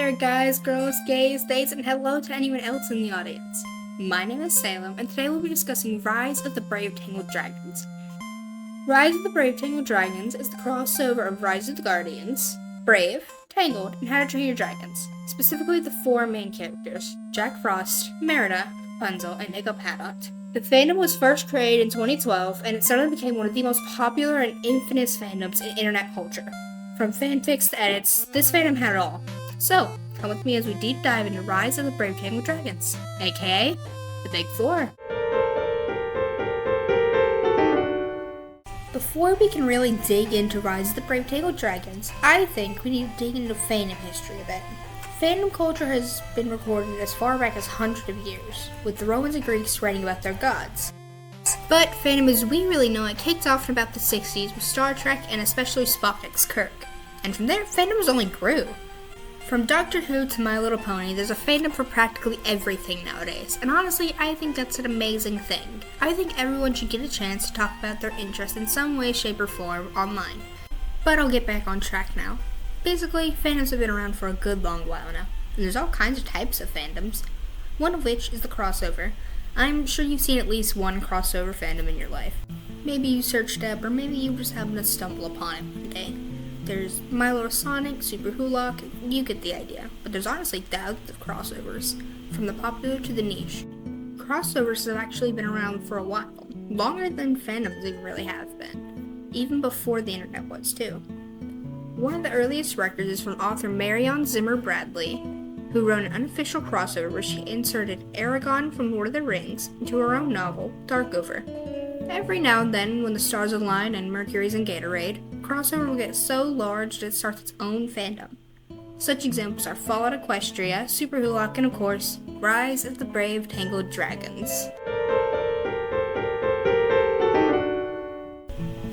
there, guys, girls, gays, theys, and hello to anyone else in the audience. My name is Salem, and today we'll be discussing Rise of the Brave Tangled Dragons. Rise of the Brave Tangled Dragons is the crossover of Rise of the Guardians, Brave, Tangled, and How to Train Your Dragons, specifically the four main characters, Jack Frost, Merida, Rapunzel, and Hiccup Haddock. The fandom was first created in 2012, and it suddenly became one of the most popular and infamous fandoms in internet culture. From fanfics to edits, this fandom had it all. So, come with me as we deep dive into Rise of the Brave Tangled Dragons, aka the Big Four. Before we can really dig into Rise of the Brave Tangled Dragons, I think we need to dig into fandom history a bit. Fandom culture has been recorded as far back as hundreds of years, with the Romans and Greeks writing about their gods. But fandom as we really know it kicked off in about the 60s with Star Trek and especially Spock x Kirk. And from there, fandoms only grew. From Doctor Who to My Little Pony, there's a fandom for practically everything nowadays, and honestly, I think that's an amazing thing. I think everyone should get a chance to talk about their interest in some way, shape, or form online. But I'll get back on track now. Basically, fandoms have been around for a good long while now, and there's all kinds of types of fandoms, one of which is the crossover. I'm sure you've seen at least one crossover fandom in your life. Maybe you searched up, or maybe you just happened to stumble upon it one day. There's My Little Sonic, Super Hulock, you get the idea. But there's honestly thousands of crossovers, from the popular to the niche. Crossovers have actually been around for a while, longer than fandoms even really have been, even before the internet was too. One of the earliest records is from author Marion Zimmer Bradley, who wrote an unofficial crossover where she inserted Aragorn from Lord of the Rings into her own novel, Darkover. Every now and then, when the stars align and Mercury's in Gatorade, crossover will get so large that it starts its own fandom. Such examples are Fallout Equestria, Super Hulock, and of course, Rise of the Brave Tangled Dragons.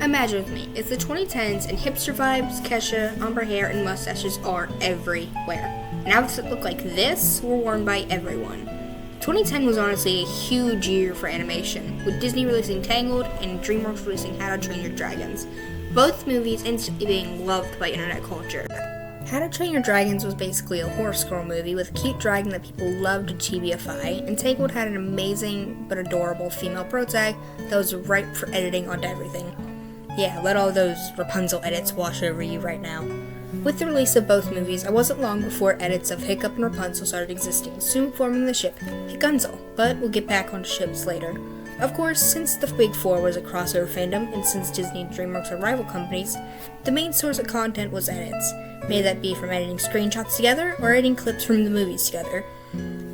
Imagine with me, it's the 2010s and hipster vibes, Kesha, ombre hair, and mustaches are everywhere. And outfits that look like this were worn by everyone. 2010 was honestly a huge year for animation, with Disney releasing Tangled and DreamWorks releasing How to Train Your Dragons, both movies instantly being loved by internet culture. How to Train Your Dragons was basically a horse girl movie with a cute dragon that people loved to chibiify, and Tangled had an amazing but adorable female protag that was ripe for editing onto everything. Yeah, let all those Rapunzel edits wash over you right now. With the release of both movies, it wasn't long before edits of Hiccup and Rapunzel started existing, soon forming the ship Hickunzel, but we'll get back onto ships later. Of course, since the Big Four was a crossover fandom, and since Disney and DreamWorks are rival companies, the main source of content was edits, may that be from editing screenshots together or editing clips from the movies together.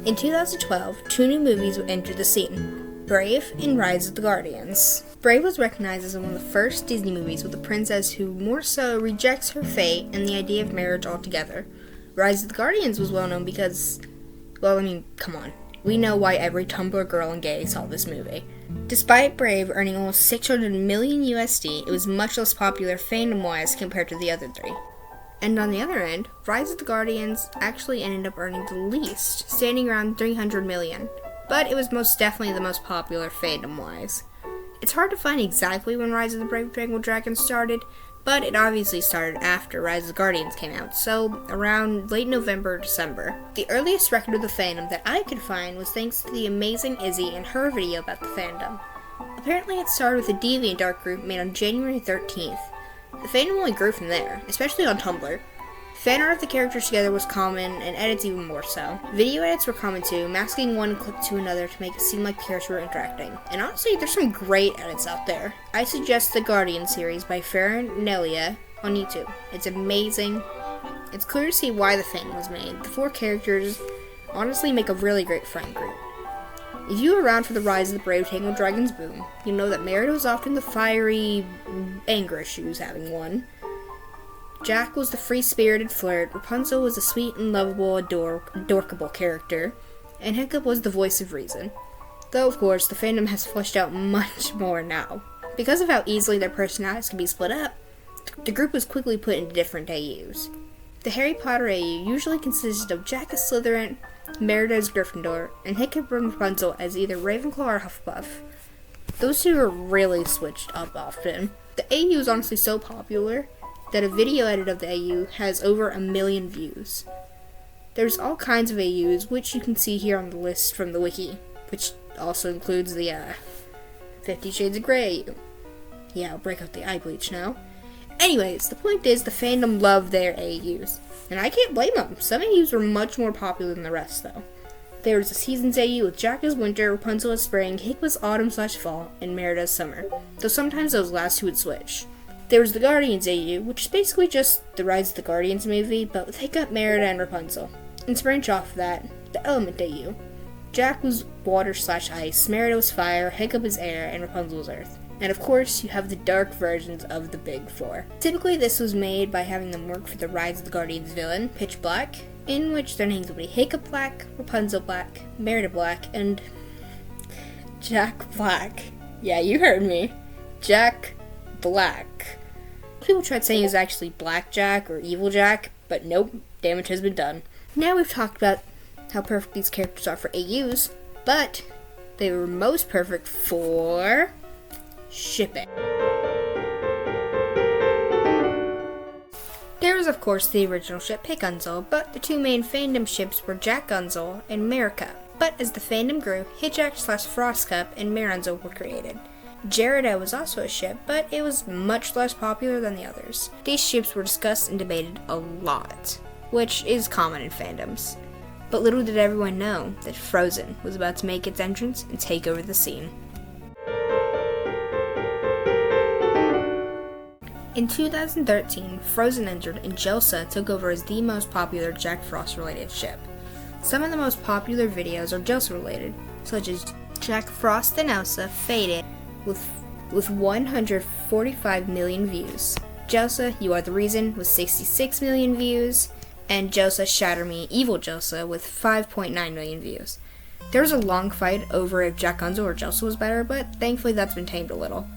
In 2012, two new movies would enter the scene, Brave and Rise of the Guardians. Brave was recognized as one of the first Disney movies with a princess who more so rejects her fate and the idea of marriage altogether. Rise of the Guardians was well known because, come on. We know why every Tumblr girl and gay saw this movie. Despite Brave earning almost 600 million USD, it was much less popular fandom-wise compared to the other three. And on the other end, Rise of the Guardians actually ended up earning the least, standing around 300 million. But it was most definitely the most popular fandom-wise. It's hard to find exactly when Rise of the Brave Tangled Dragons started, but it obviously started after Rise of the Guardians came out, so around late November or December. The earliest record of the fandom that I could find was thanks to the amazing Izzy and her video about the fandom. Apparently it started with a DeviantArt group made on January 13th. The fandom only grew from there, especially on Tumblr. Fan art of the characters together was common, and edits even more so. Video edits were common too, masking one clip to another to make it seem like the characters were interacting. And honestly, there's some great edits out there. I suggest the Guardian series by Farron Nelia on YouTube. It's amazing. It's clear to see why the fandom was made. The four characters honestly make a really great friend group. If you were around for the Rise of the Brave Tangled Dragons boom, you know that Merida was often the fiery anger she was having one. Jack was the free-spirited flirt, Rapunzel was a sweet and lovable, adorkable character, and Hiccup was the voice of reason. Though, of course, the fandom has fleshed out much more now. Because of how easily their personalities can be split up, the group was quickly put into different AUs. The Harry Potter AU usually consisted of Jack as Slytherin, Merida as Gryffindor, and Hiccup and Rapunzel as either Ravenclaw or Hufflepuff. Those two are really switched up often. The AU is honestly so popular that a video edit of the AU has over 1 million views. There's all kinds of AUs, which you can see here on the list from the wiki, which also includes the 50 Shades of Grey AU. Yeah, I'll break out the eye bleach now. Anyways, the point is the fandom loved their AUs, and I can't blame them. Some AUs were much more popular than the rest, though. There was a Seasons AU with Jack as winter, Rapunzel as spring, Hiccup as autumn/fall, and Merida as summer, though sometimes those last two would switch. There was the Guardians AU, which is basically just the Rise of the Guardians movie, but with Hiccup, Merida, and Rapunzel. And to branch off of that, the Element AU. Jack was water/ice, Merida was fire, Hiccup was air, and Rapunzel was earth. And of course, you have the dark versions of the Big Four. Typically, this was made by having them work for the Rise of the Guardians villain, Pitch Black, in which their names would be Hiccup Black, Rapunzel Black, Merida Black, and Jack Black. Yeah, you heard me. Jack Black. People tried saying it was actually Black Jack or Evil Jack, but nope, damage has been done. Now we've talked about how perfect these characters are for AUs, but they were most perfect for shipping. There was, of course, the original ship Hickunzel, but the two main fandom ships were Jack Gunzel and Maricup. But as the fandom grew, Hitjack/Frostcup and Marunzel were created. Gerida was also a ship, but it was much less popular than the others. These ships were discussed and debated a lot, which is common in fandoms. But little did everyone know that Frozen was about to make its entrance and take over the scene. In 2013, Frozen entered and Jelsa took over as the most popular Jack Frost-related ship. Some of the most popular videos are Jelsa-related, such as Jack Frost and Elsa Faded with 145 million views. Jelsa, You Are the Reason with 66 million views, and Jelsa Shatter Me, Evil Jelsa with 5.9 million views. There was a long fight over if Jack Gunzel or Jelsa was better, but thankfully that's been tamed a little.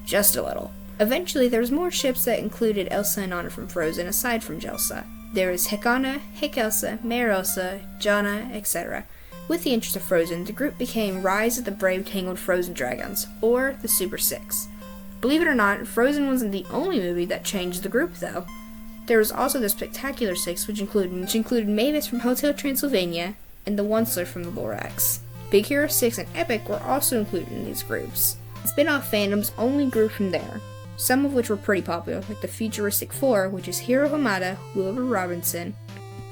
Just a little. Eventually, there was more ships that included Elsa and Anna from Frozen aside from Jelsa. There was Hick-Anna, Hick-Elsa, Mare-Elsa, Jana, etc. With the interest of Frozen, the group became Rise of the Brave Tangled Frozen Dragons, or the Super Six. Believe it or not, Frozen wasn't the only movie that changed the group, though. There was also the Spectacular Six, which included Mavis from Hotel Transylvania and the Onceler from the Lorax. Big Hero 6 and Epic were also included in these groups. Spin-off fandoms only grew from there, some of which were pretty popular, like the Futuristic Four, which is Hiro Hamada, Wilbur Robinson,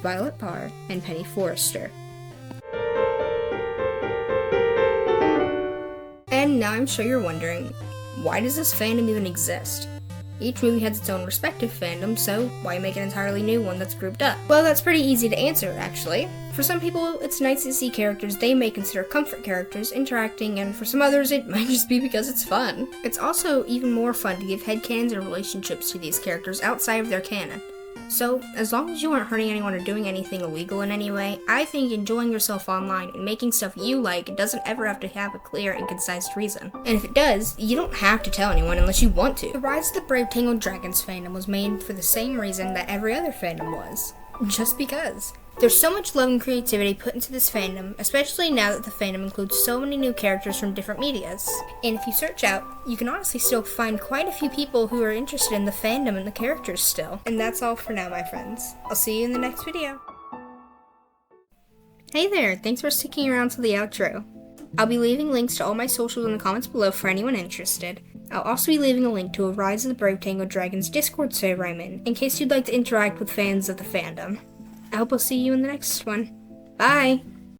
Violet Parr, and Penny Forrester. And now I'm sure you're wondering, why does this fandom even exist? Each movie has its own respective fandom, so why make an entirely new one that's grouped up? Well, that's pretty easy to answer, actually. For some people, it's nice to see characters they may consider comfort characters interacting, and for some others, it might just be because it's fun. It's also even more fun to give headcanons and relationships to these characters outside of their canon. So, as long as you aren't hurting anyone or doing anything illegal in any way, I think enjoying yourself online and making stuff you like doesn't ever have to have a clear and concise reason. And if it does, you don't have to tell anyone unless you want to. The Rise of the Brave Tangled Dragons fandom was made for the same reason that every other fandom was. Just because. There's so much love and creativity put into this fandom, especially now that the fandom includes so many new characters from different medias. And if you search out, you can honestly still find quite a few people who are interested in the fandom and the characters still. And that's all for now, my friends. I'll see you in the next video. Hey there, thanks for sticking around to the outro. I'll be leaving links to all my socials in the comments below for anyone interested. I'll also be leaving a link to a Rise of the Brave Tangled Dragons Discord server I'm in case you'd like to interact with fans of the fandom. I hope I'll see you in the next one. Bye!